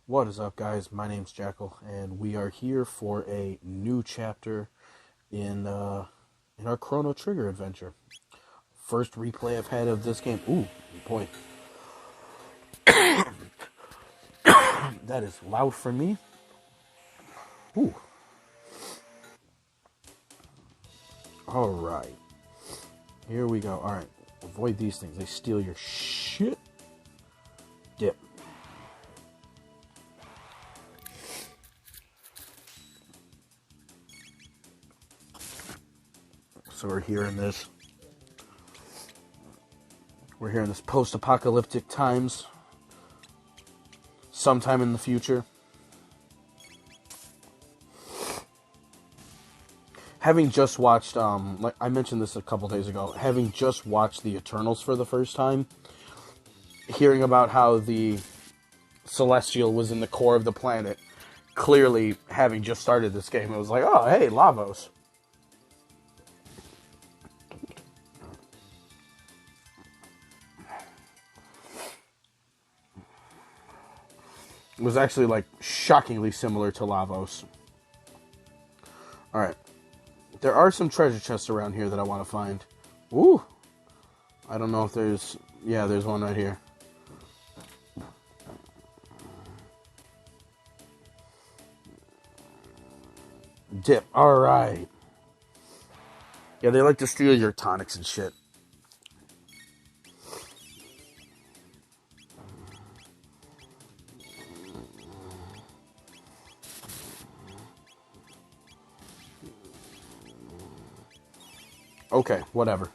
What is up, guys? My name's Jackal, and we are here for a new chapter in our Chrono Trigger adventure. First replay I've had of this game. Ooh, boy, that is loud for me. Ooh. All right, here we go. All right, avoid these things. They steal your shit. Dip. So we're here in this post-apocalyptic times, sometime in the future. Having just watched, like I mentioned this a couple days ago, having just watched the Eternals for the first time, hearing about how the Celestial was in the core of the planet, clearly having just started this game, it was like, oh, hey, Lavos. It was actually, like, shockingly similar to Lavos. Alright. There are some treasure chests around here that I want to find. Ooh! I don't know if there's... Yeah, there's one right here. Dip. Alright. Yeah, they like to steal your tonics and shit. Okay, whatever.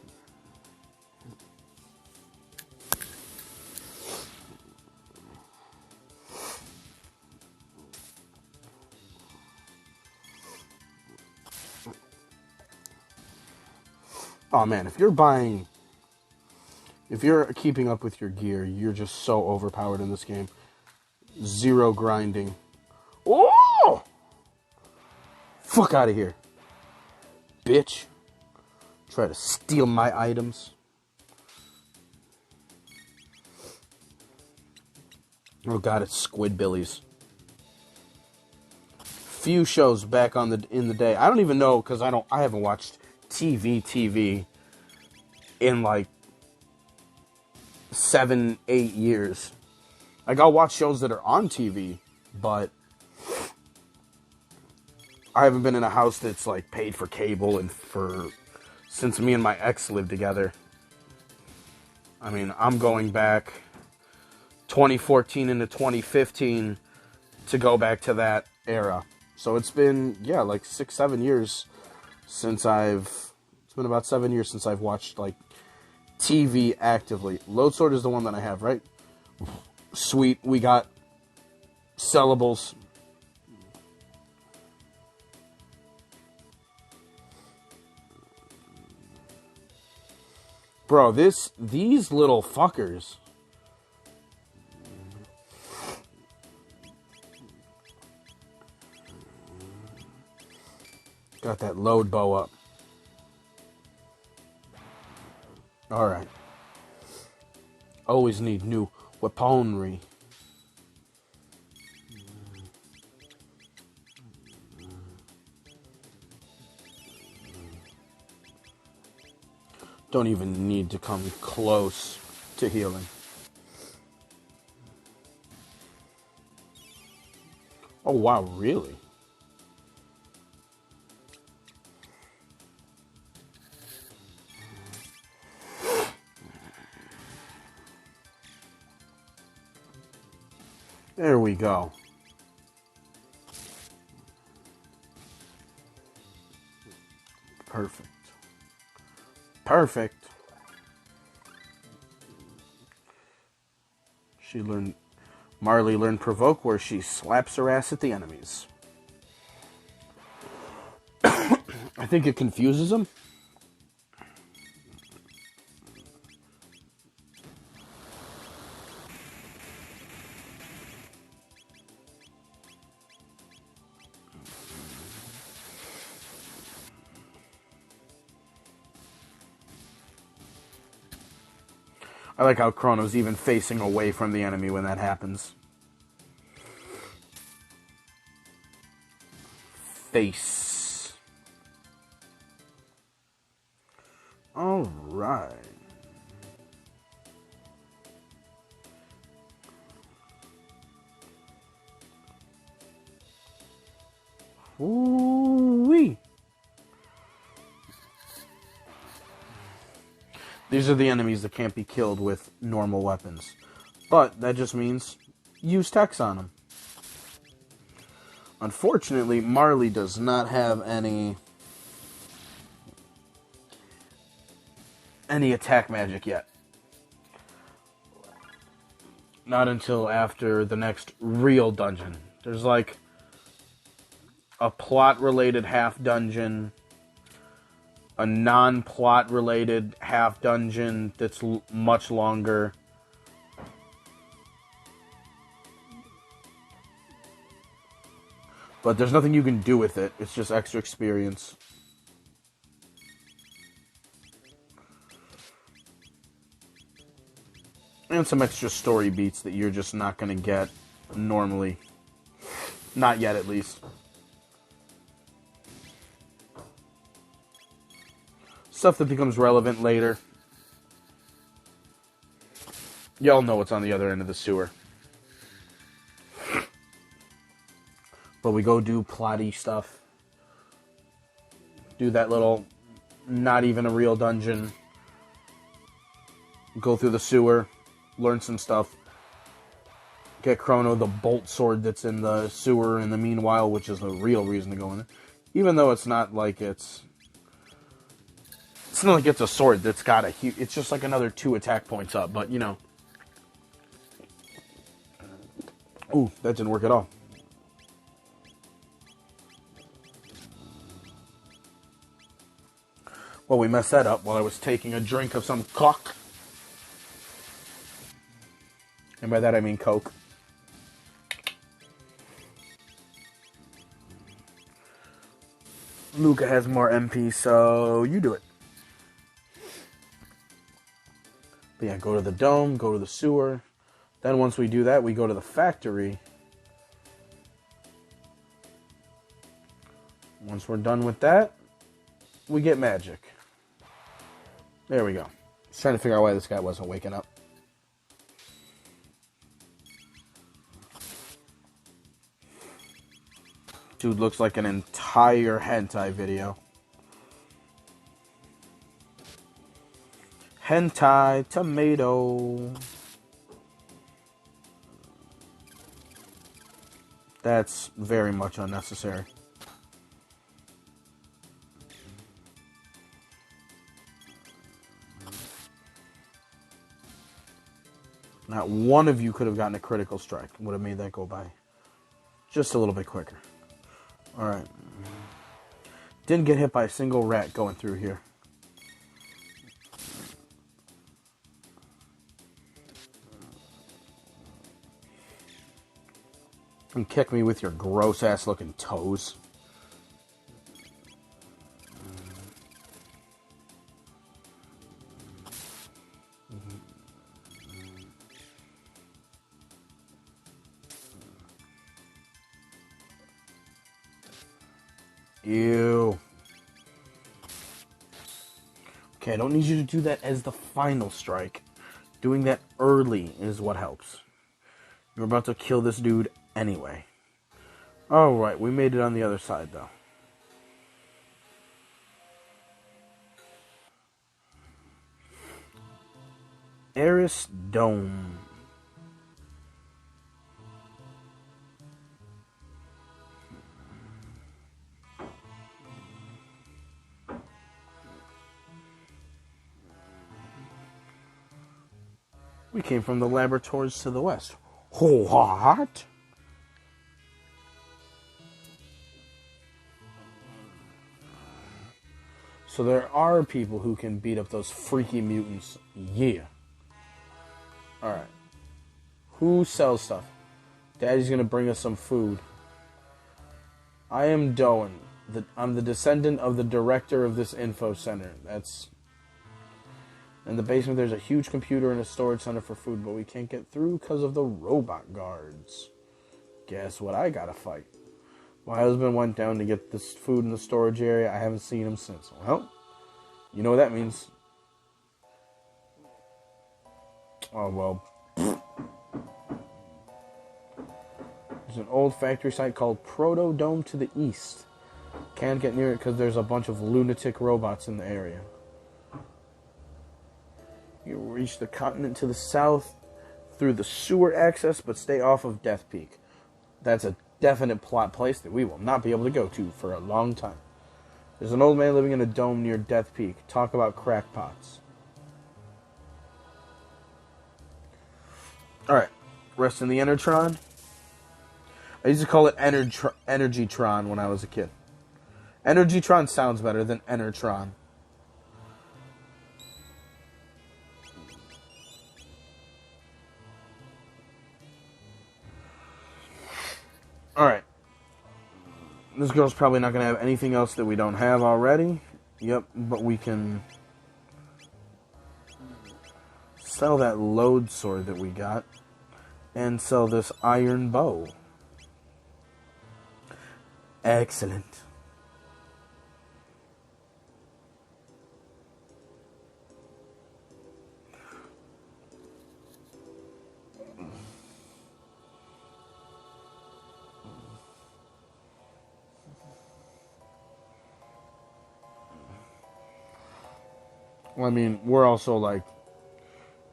Oh man, if you're keeping up with your gear, you're just so overpowered in this game. Zero grinding. Oh! Fuck out of here. Bitch. Try to steal my items. Oh god, it's Squidbillies. Few shows back in the day. I don't even know, because I haven't watched TV in like 7-8 years. Like, I'll watch shows that are on TV, but I haven't been in a house that's like paid for cable since me and my ex lived together. I mean, I'm going back 2014 into 2015 to go back to that era. So it's been, like 6-7 years since it's been about 7 years since I've watched, like, TV actively. Loadsword is the one that I have, right? Sweet, we got sellables. Bro, these little fuckers. Got that load bow up. Alright. Always need new weaponry. Don't even need to come close to healing. Oh, wow, really? There we go. Perfect. Perfect. Marley learned Provoke, where she slaps her ass at the enemies. I think it confuses them. I like how Chrono's even facing away from the enemy when that happens. face. Alright. Ooh-wee. These are the enemies that can't be killed with normal weapons. But that just means use techs on them. Unfortunately, Marley does not have any attack magic yet. Not until after the next real dungeon. There's like a plot-related half dungeon, a non-plot related half dungeon that's much longer. But there's nothing you can do with it. It's just extra experience. And some extra story beats that you're just not going to get normally. Not yet, at least. Stuff that becomes relevant later. Y'all know what's on the other end of the sewer. But we go do plotty stuff. Do that little, not even a real dungeon. Go through the sewer. Learn some stuff. Get Chrono the bolt sword that's in the sewer in the meanwhile, which is the real reason to go in there. Even though it's not like it's not like it's a sword that's got a huge... It's just like another 2 attack points up, but, you know. Ooh, that didn't work at all. Well, we messed that up while I was taking a drink of some cock. And by that I mean Coke. Luca has more MP, so you do it. But yeah, go to the dome, go to the sewer. Then once we do that, we go to the factory. Once we're done with that, we get magic. There we go. Just trying to figure out why this guy wasn't waking up. Dude looks like an entire hentai video. Hentai tomato. That's very much unnecessary. Not one of you could have gotten a critical strike. Would have made that go by just a little bit quicker. Alright. Didn't get hit by a single rat going through here. And kick me with your gross ass looking toes. Ew. Okay, I don't need you to do that as the final strike. Doing that early is what helps. You're about to kill this dude anyway. Alright, we made it on the other side, though. Aris Dome. We came from the laboratories to the west. What? So there are people who can beat up those freaky mutants. Yeah. Alright. Who sells stuff? Daddy's gonna bring us some food. I am Doan. I'm the descendant of the director of this info center. That's... In the basement, there's a huge computer and a storage center for food, but we can't get through because of the robot guards. Guess what I gotta fight? My husband went down to get this food in the storage area. I haven't seen him since. Well, you know what that means. Oh, well. There's an old factory site called Proto Dome to the east. Can't get near it because there's a bunch of lunatic robots in the area. You reach the continent to the south through the sewer access, but stay off of Death Peak. That's a definite plot place that we will not be able to go to for a long time. There's an old man living in a dome near Death Peak. Talk about crackpots. Alright, rest in the Enertron. I used to call it Energytron when I was a kid. Energytron sounds better than Enertron. Alright. This girl's probably not going to have anything else that we don't have already. Yep, but we can sell that load sword that we got and sell this iron bow. Excellent. Well, I mean, we're also like,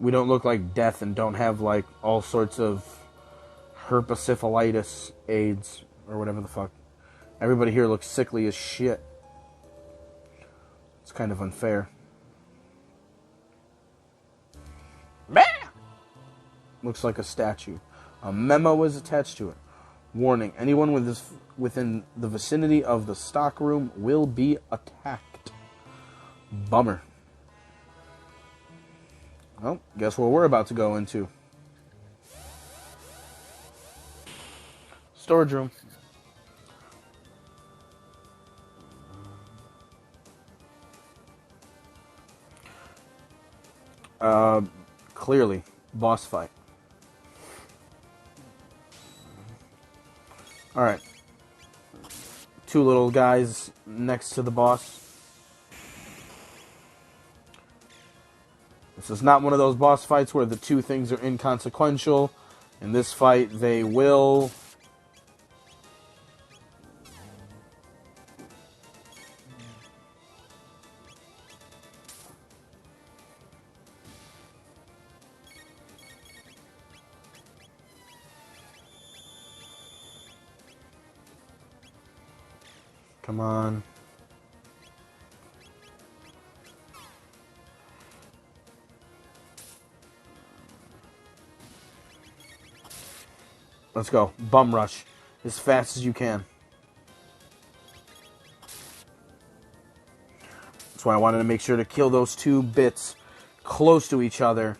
we don't look like death and don't have like all sorts of herpetosyphilitis, AIDS, or whatever the fuck. Everybody here looks sickly as shit. It's kind of unfair. Bah! Looks like a statue. A memo is attached to it. Warning, anyone within the vicinity of the stockroom will be attacked. Bummer. Well, guess what we're about to go into. Storage room. Clearly, boss fight. Alright. Two little guys next to the boss. This is not one of those boss fights where the two things are inconsequential. In this fight, they will... Come on. Let's go. Bum rush. As fast as you can. That's why I wanted to make sure to kill those two bits close to each other.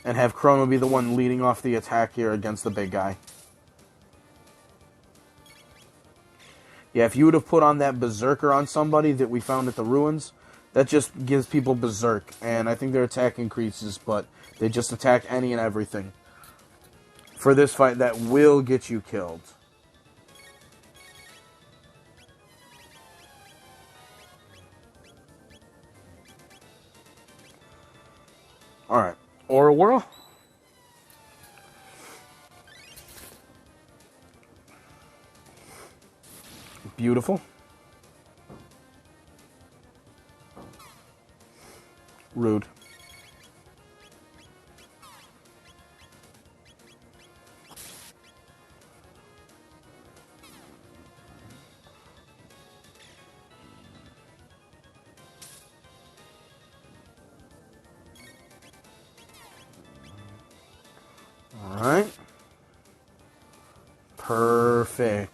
And have Chrono be the one leading off the attack here against the big guy. Yeah, if you would have put on that Berserker on somebody that we found at the ruins, that just gives people Berserk. And I think their attack increases, but they just attack any and everything. For this fight, that will get you killed. Alright. Aura Whirl. Beautiful. Rude. Alright. Perfect.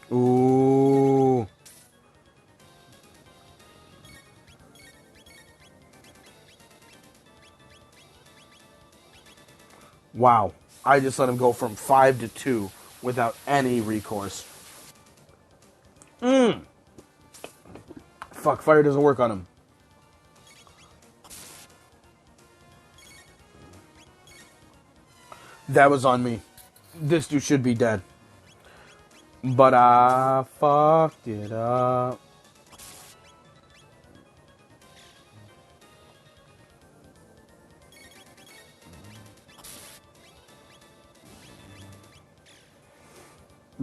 Ooh. Wow. I just let him go from 5 to 2 without any recourse. Fuck, fire doesn't work on him. That was on me. This dude should be dead. But I fucked it up.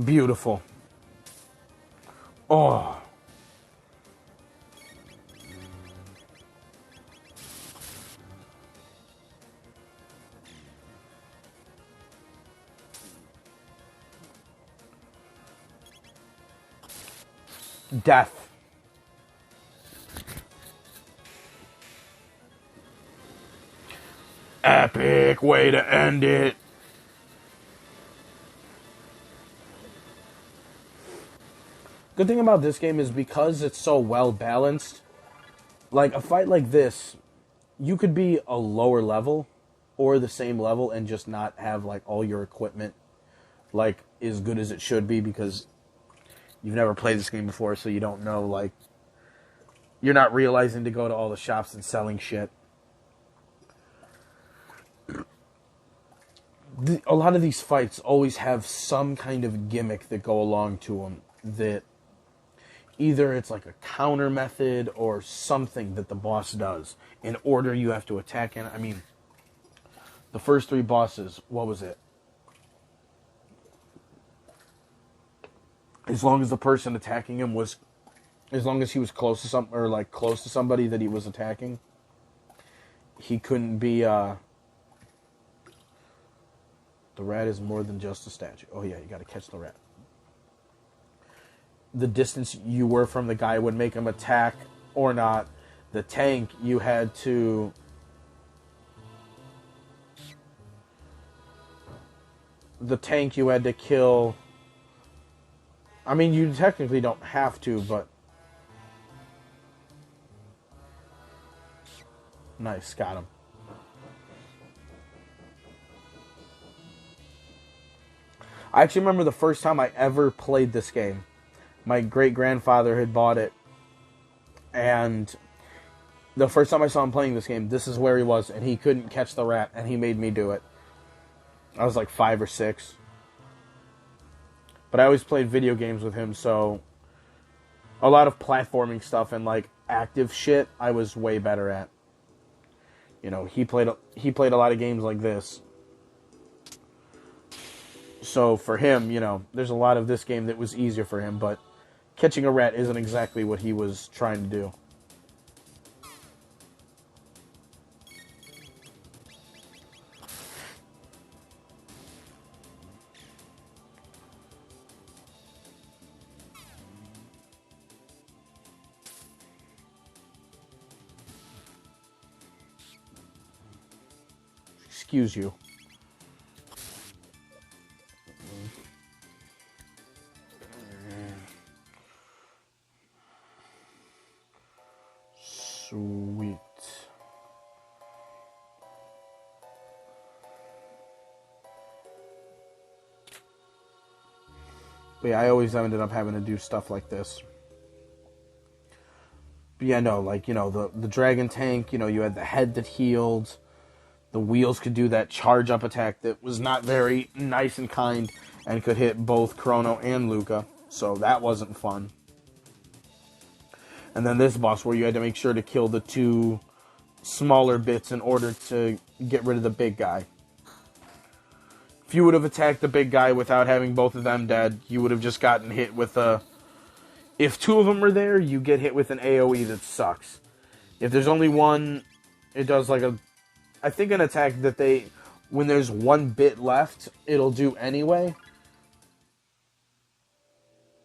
Beautiful. Oh. Death. Epic way to end it. Good thing about this game is because it's so well balanced, like a fight like this, you could be a lower level or the same level and just not have like all your equipment like as good as it should be because you've never played this game before, so you don't know, like, you're not realizing to go to all the shops and selling shit. A lot of these fights always have some kind of gimmick that go along to them that either it's like a counter method or something that the boss does in order you have to attack in. I mean, the first 3 bosses, what was it? As long as the person attacking him was, as long as he was close to some, or like close to somebody that he was attacking, he couldn't be, the rat is more than just a statue. Oh yeah, you gotta catch the rat. The distance you were from the guy would make him attack or not. The tank, you had to... The tank you had to kill... I mean, you technically don't have to, but... Nice, got him. I actually remember the first time I ever played this game. My great-grandfather had bought it, and the first time I saw him playing this game, this is where he was, and he couldn't catch the rat, and he made me do it. I was like 5 or 6. But I always played video games with him, so a lot of platforming stuff and like active shit I was way better at. You know, he played a lot of games like this. So for him, you know, there's a lot of this game that was easier for him, but catching a rat isn't exactly what he was trying to do. Excuse you. Sweet. But yeah, I always ended up having to do stuff like this. But yeah, no, like, you know, the dragon tank, you know, you had the head that healed. The wheels could do that charge up attack that was not very nice and kind and could hit both Chrono and Luca. So that wasn't fun. And then this boss where you had to make sure to kill the 2 smaller bits in order to get rid of the big guy. If you would have attacked the big guy without having both of them dead, you would have just gotten hit with a... If 2 of them are there, you get hit with an AoE that sucks. If there's only one, it does like a... I think an attack that they... When there's 1 bit left, it'll do anyway.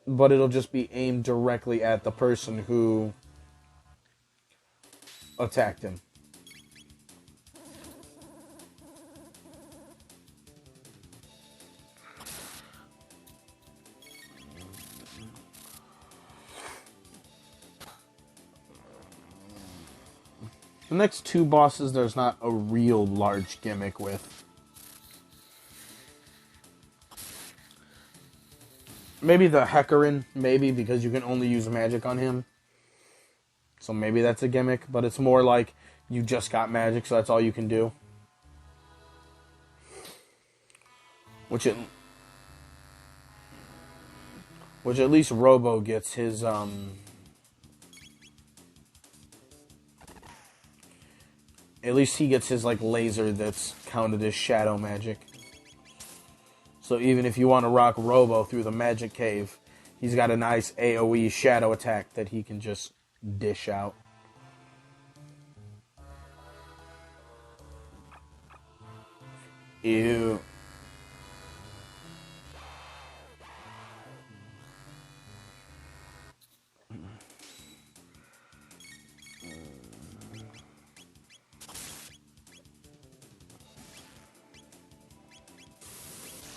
But it'll just be aimed directly at the person who attacked him. The next 2 bosses, there's not a real large gimmick with. Maybe the Hecarim, maybe, because you can only use magic on him. So maybe that's a gimmick, but it's more like you just got magic, so that's all you can do. Which at least Robo gets his, at least he gets his, like, laser that's counted as shadow magic. So even if you want to rock Robo through the magic cave, he's got a nice AoE shadow attack that he can just dish out. Ew.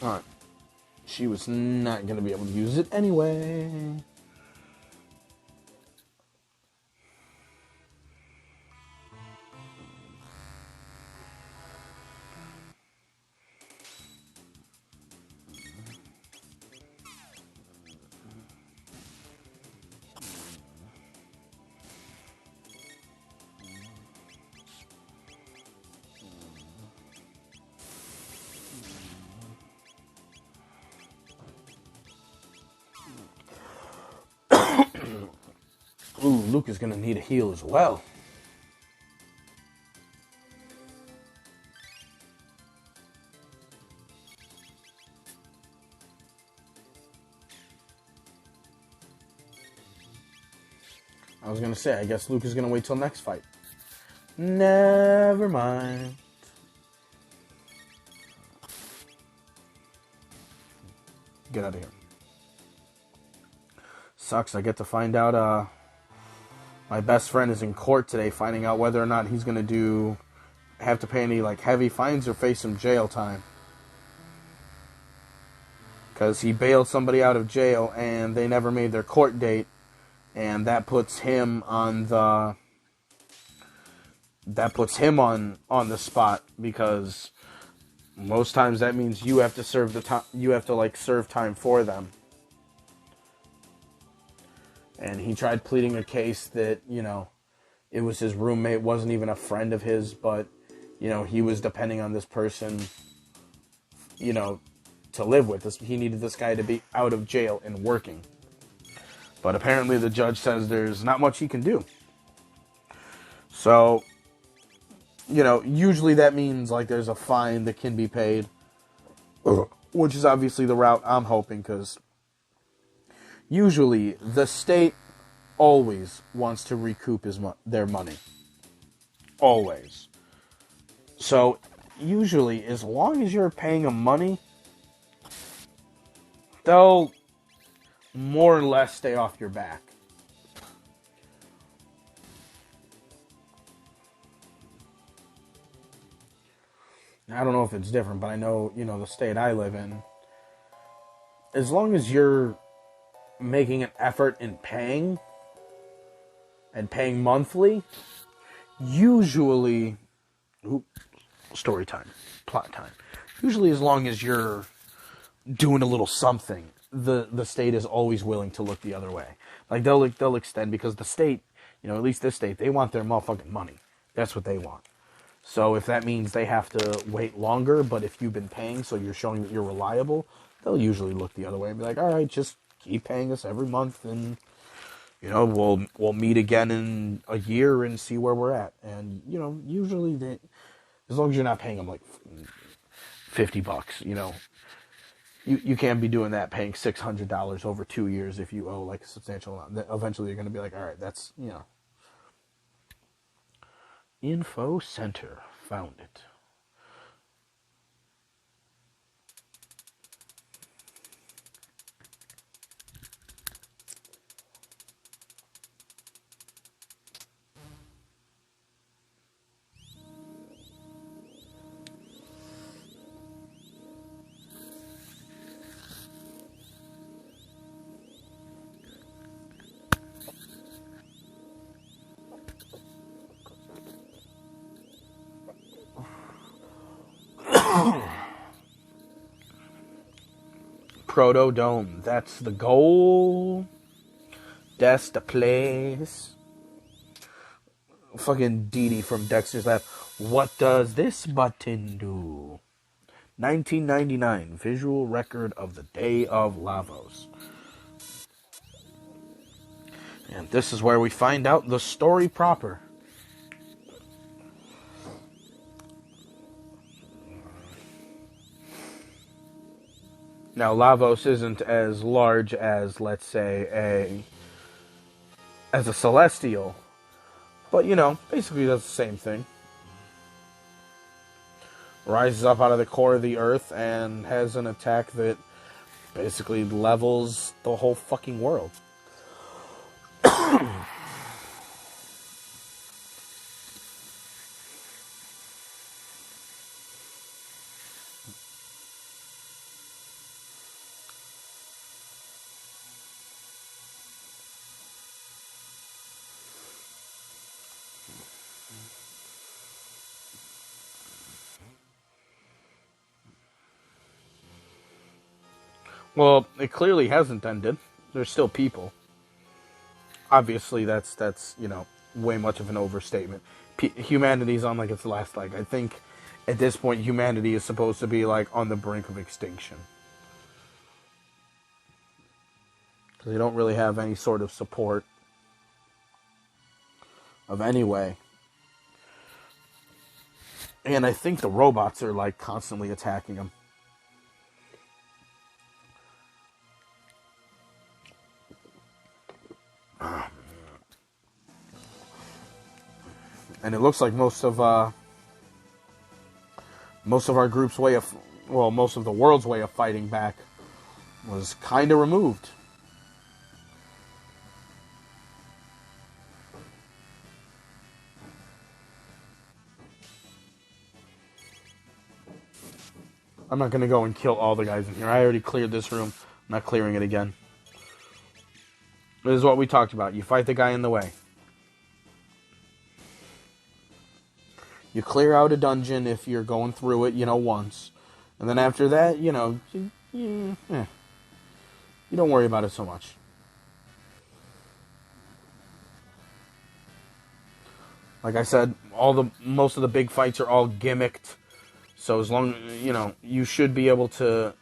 Alright. She was not going to be able to use it anyway. Ooh, Luke is going to need a heal as well. I was going to say, I guess Luke is going to wait till next fight. Never mind. Get out of here. Sucks, I get to find out, my best friend is in court today, finding out whether or not he's going to have to pay any, like, heavy fines or face some jail time. Because he bailed somebody out of jail, and they never made their court date, and that puts him on the... That puts him on the spot, because most times that means you have to serve the time. You have to, like, serve time for them. And he tried pleading a case that, you know, it was his roommate, wasn't even a friend of his, but, you know, he was depending on this person, you know, to live with. He needed this guy to be out of jail and working. But apparently the judge says there's not much he can do. So, you know, usually that means, like, there's a fine that can be paid, which is obviously the route I'm hoping, because usually the state always wants to recoup their money. Always. So, usually, as long as you're paying them money, they'll more or less stay off your back. I don't know if it's different, but I know, you know, the state I live in, as long as you're making an effort in paying, and paying monthly, usually, story time, plot time, usually as long as you're doing a little something, the state is always willing to look the other way. Like, they'll extend, because the state, you know, at least this state, they want their motherfucking money. That's what they want. So if that means they have to wait longer, but if you've been paying, so you're showing that you're reliable, they'll usually look the other way and be like, all right, just keep paying us every month, and, you know, we'll meet again in a year and see where we're at. And, you know, usually as long as you're not paying them like $50, you know, you can't be doing that, paying $600 over 2 years if you owe, like, a substantial amount. Eventually you're going to be like, all right, that's, you know. Info Center. Found it. Proto Dome. That's the goal. That's the place. Fucking Dee Dee from Dexter's Lab. What does this button do? 1999 visual record of the day of Lavos. And this is where we find out the story proper. Now, Lavos isn't as large as, let's say, as a celestial. But, you know, basically does the same thing. Rises up out of the core of the earth and has an attack that basically levels the whole fucking world. Well, it clearly hasn't ended. There's still people. Obviously, that's you know, way much of an overstatement. Humanity's on like its last leg. I think at this point, humanity is supposed to be like on the brink of extinction. Because they don't really have any sort of support of any way. And I think the robots are like constantly attacking them. And it looks like most of our group's way of, well, most of the world's way of fighting back was kind of removed. I'm not going to go and kill all the guys in here. I already cleared this room. I'm not clearing it again. This is what we talked about. You fight the guy in the way. You clear out a dungeon if you're going through it, you know, once. And then after that, you know, you don't worry about it so much. Like I said, most of the big fights are all gimmicked. So as long, you know, you should be able to,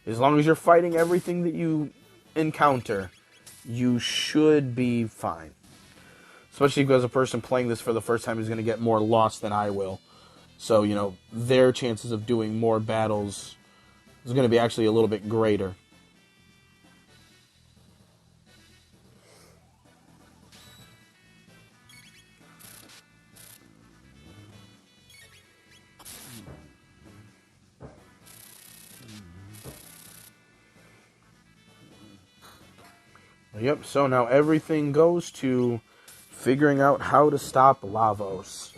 as long as you're fighting everything that you encounter, you should be fine. Especially because a person playing this for the first time is going to get more lost than I will. So, you know, their chances of doing more battles is going to be actually a little bit greater. Yep, so now everything goes to figuring out how to stop Lavos.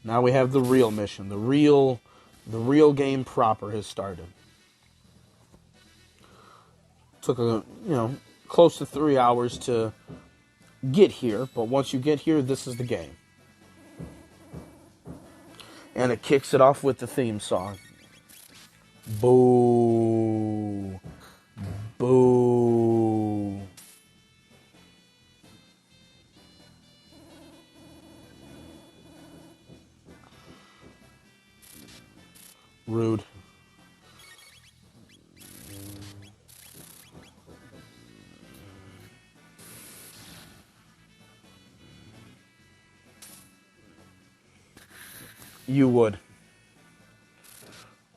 Now we have the real mission. The real game proper has started. Took close to 3 hours to get here, but once you get here, this is the game. And it kicks it off with the theme song. Boo. Boo. Rude. You would.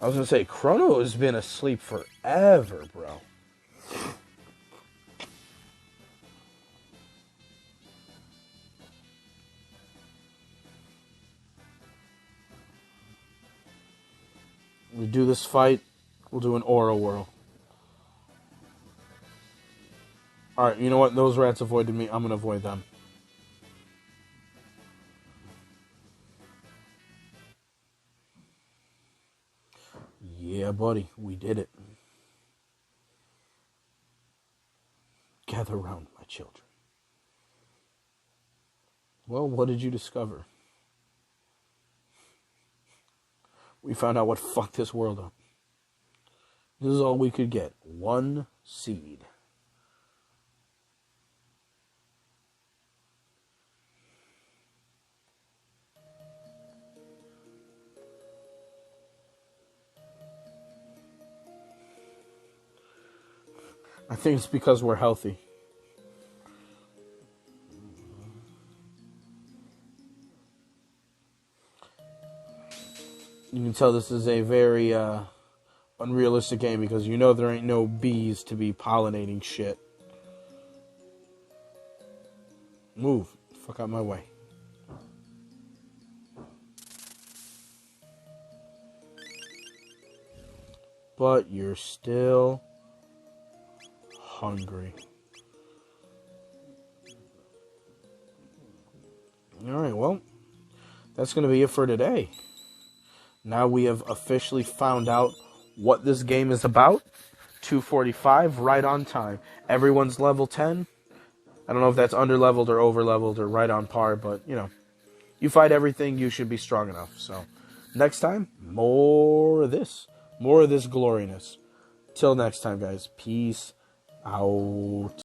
I was going to say, Chrono has been asleep forever, bro. We do this fight, we'll do an aura whirl. Alright, you know what? Those rats avoided me. I'm going to avoid them. Yeah, buddy, we did it. Gather round, my children. Well, what did you discover? We found out what fucked this world up. This is all we could get. 1 seed. I think it's because we're healthy. You can tell this is a very unrealistic game because you know there ain't no bees to be pollinating shit. Move. Fuck out my way. But you're still hungry. Alright, well, that's going to be it for today. Now we have officially found out what this game is about. 2:45, right on time. Everyone's level 10. I don't know if that's under-leveled or over-leveled or right on par, but, you know, you fight everything, you should be strong enough. So, next time, more of this. More of this gloriness. Till next time, guys. Peace out.